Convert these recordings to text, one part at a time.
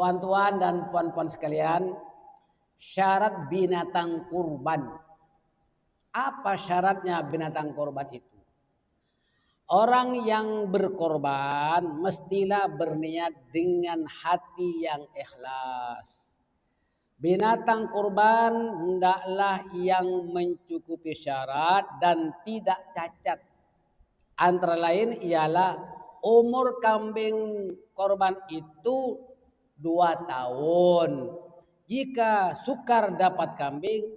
Tuan-tuan dan puan-puan sekalian, syarat binatang kurban. Apa syaratnya binatang kurban itu? Orang yang berkorban mestilah berniat dengan hati yang ikhlas. Binatang kurban hendaklah yang mencukupi syarat dan tidak cacat. Antara lain ialah umur kambing korban itu 2 tahun. Jika sukar dapat kambing,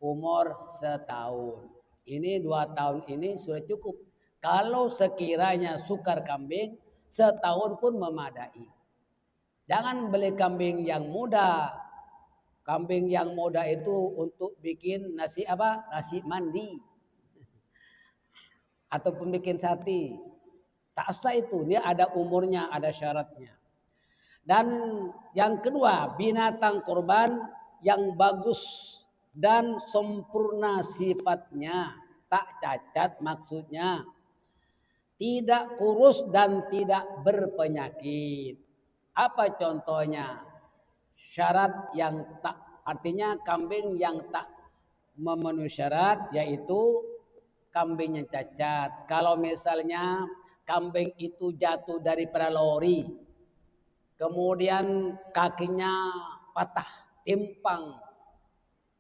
umur setahun. Ini 2 tahun ini sudah cukup. Kalau sekiranya sukar kambing, setahun pun memadai. Jangan beli kambing yang muda. Kambing yang muda itu untuk bikin nasi apa? Nasi mandi. Ataupun bikin sate. Tak sah itu, dia ada umurnya, ada syaratnya. Dan yang kedua, binatang kurban yang bagus dan sempurna sifatnya, tak cacat maksudnya, tidak kurus dan tidak berpenyakit. Apa contohnya? Syarat yang tak, artinya kambing yang tak memenuhi syarat, yaitu kambing yang cacat. Kalau misalnya kambing itu jatuh daripada lori, kemudian kakinya patah, timpang,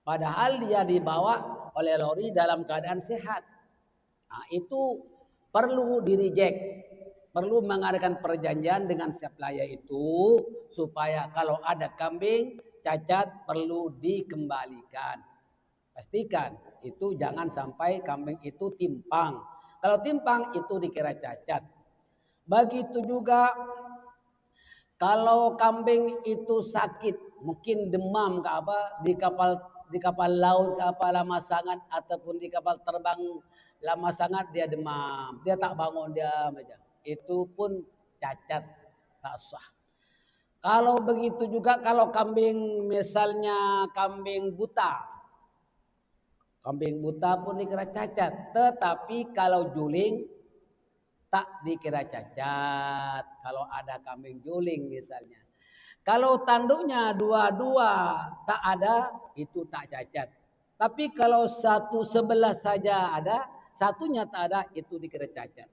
padahal dia dibawa oleh lori dalam keadaan sehat. Nah, itu perlu di-reject, perlu mengadakan perjanjian dengan supplier itu supaya kalau ada kambing cacat perlu dikembalikan. Pastikan itu jangan sampai kambing itu timpang. Kalau timpang itu dikira cacat. Begitu juga kalau kambing itu sakit, mungkin demam ke apa di kapal laut ke apa lama sangat ataupun di kapal terbang lama sangat dia demam, dia tak bangun dia aja. Itu pun cacat, tak sah. Kalau begitu juga kalau kambing misalnya kambing buta. Kambing buta pun dikira cacat, tetapi kalau juling tak dikira cacat. Kalau ada kambing juling misalnya. Kalau tanduknya dua-dua tak ada, itu tak cacat. Tapi kalau satu sebelah saja ada, satunya tak ada, itu dikira cacat.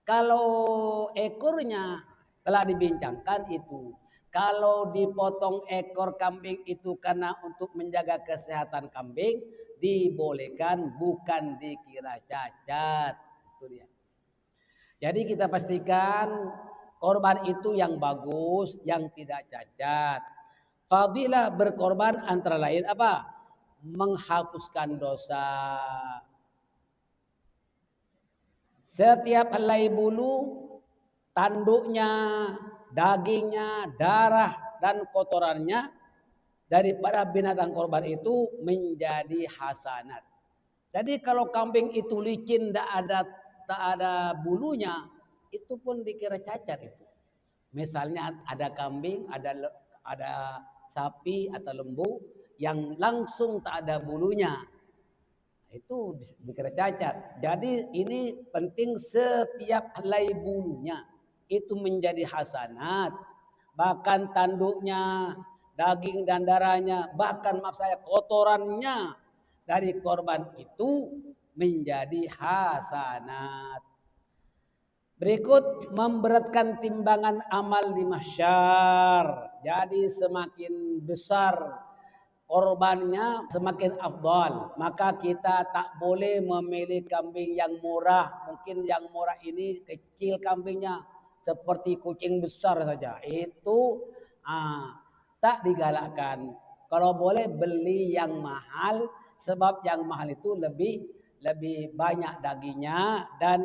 Kalau ekornya telah dibincangkan itu. Kalau dipotong ekor kambing itu karena untuk menjaga kesehatan kambing, dibolehkan, bukan dikira cacat. Itu dia. Jadi kita pastikan korban itu yang bagus, yang tidak cacat. Fadilah berkorban antara lain apa? Menghapuskan dosa. Setiap helai bulu, tanduknya, dagingnya, darah, dan kotorannya daripada binatang korban itu menjadi hasanat. Jadi kalau kambing itu licin, tak ada bulunya, itu pun dikira cacat itu. Misalnya ada kambing, ada sapi atau lembu yang langsung tak ada bulunya, itu dikira cacat. Jadi ini penting setiap helai bulunya itu menjadi hasanat. Bahkan tanduknya, daging dan darahnya, bahkan maaf saya kotorannya dari korban itu menjadi hasanat. Berikut memberatkan timbangan amal di mahsyar. Jadi semakin besar korbannya semakin afdal. Maka kita tak boleh memilih kambing yang murah. Mungkin yang murah ini kecil kambingnya seperti kucing besar saja. Itu tak digalakkan. Kalau boleh beli yang mahal, sebab yang mahal itu lebih banyak dagingnya dan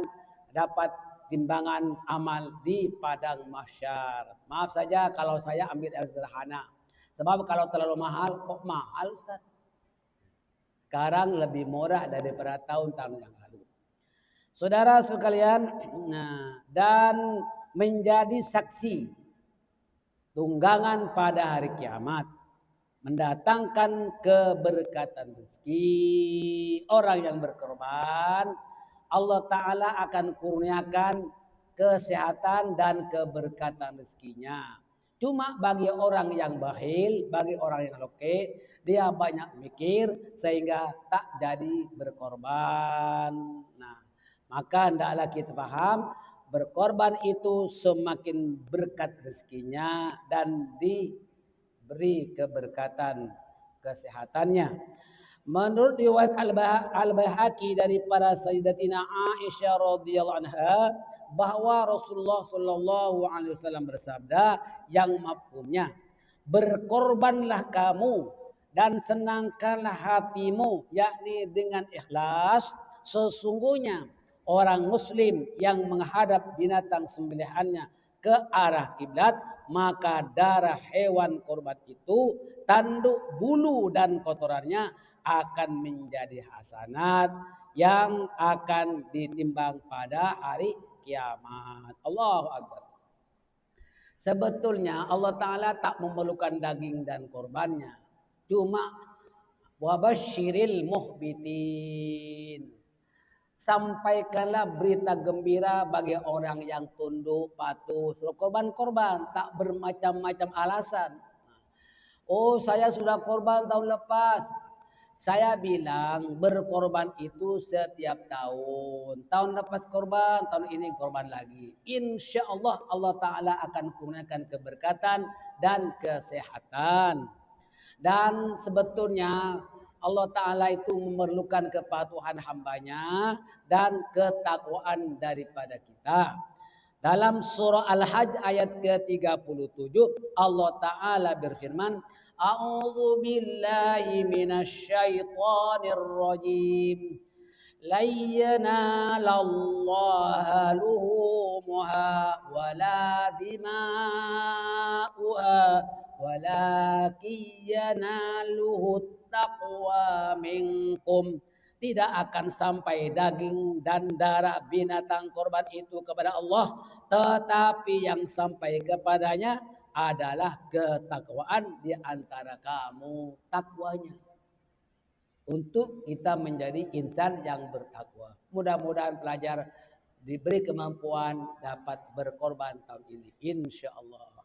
dapat timbangan amal di padang mahsyar. Maaf saja kalau saya ambil yang sederhana. Sebab kalau terlalu mahal, kok mahal Ustaz? Sekarang lebih murah daripada tahun-tahun yang lalu. Saudara sekalian, dan menjadi saksi tunggangan pada hari kiamat, mendatangkan keberkatan rezeki. Orang yang berkorban, Allah Ta'ala akan kurniakan kesehatan dan keberkatan rezekinya. Cuma bagi orang yang bakhil, bagi orang yang loke, dia banyak mikir sehingga tak jadi berkorban. Nah, maka hendaklah kita paham berkorban itu semakin berkat rezekinya dan diberi keberkatan kesehatannya. Menurut riwayat Al-Baihaqi daripada Sayyidatina Aisyah radhiyallahu anha bahwa Rasulullah sallallahu alaihi wasallam bersabda yang mafhumnya, berkorbanlah kamu dan senangkanlah hatimu, yakni dengan ikhlas. Sesungguhnya orang muslim yang menghadap binatang sembelihannya ke arah kiblat, maka darah hewan korban itu, tanduk, bulu dan kotorannya akan menjadi hasanat yang akan ditimbang pada hari kiamat. Allahu Akbar. Sebetulnya Allah Ta'ala tak memerlukan daging dan korbannya. Cuma wabasyiril muhbitin. Sampaikanlah berita gembira bagi orang yang tunduk, patuh, suruh korban-korban, tak bermacam-macam alasan. Oh, saya sudah korban tahun lepas. Saya bilang berkorban itu setiap tahun. Tahun lepas korban, tahun ini korban lagi. Insya Allah Allah Ta'ala akan kurniakan keberkatan dan kesehatan. Dan sebetulnya Allah Ta'ala itu memerlukan kepatuhan hambanya dan ketakwaan daripada kita. Dalam surah Al-Hajj ayat ke-37 Allah Ta'ala berfirman, A'udzu billahi minasyaitonir rajim. Lan yanalallaha luhumuha wala dima'uha walakin yanaluhu taqwa minkum. Tidak akan sampai daging dan darah binatang korban itu kepada Allah, tetapi yang sampai kepadanya adalah ketakwaan di antara kamu. Takwanya untuk kita menjadi insan yang bertakwa. Mudah-mudahan pelajar diberi kemampuan dapat berkorban tahun ini, insya Allah.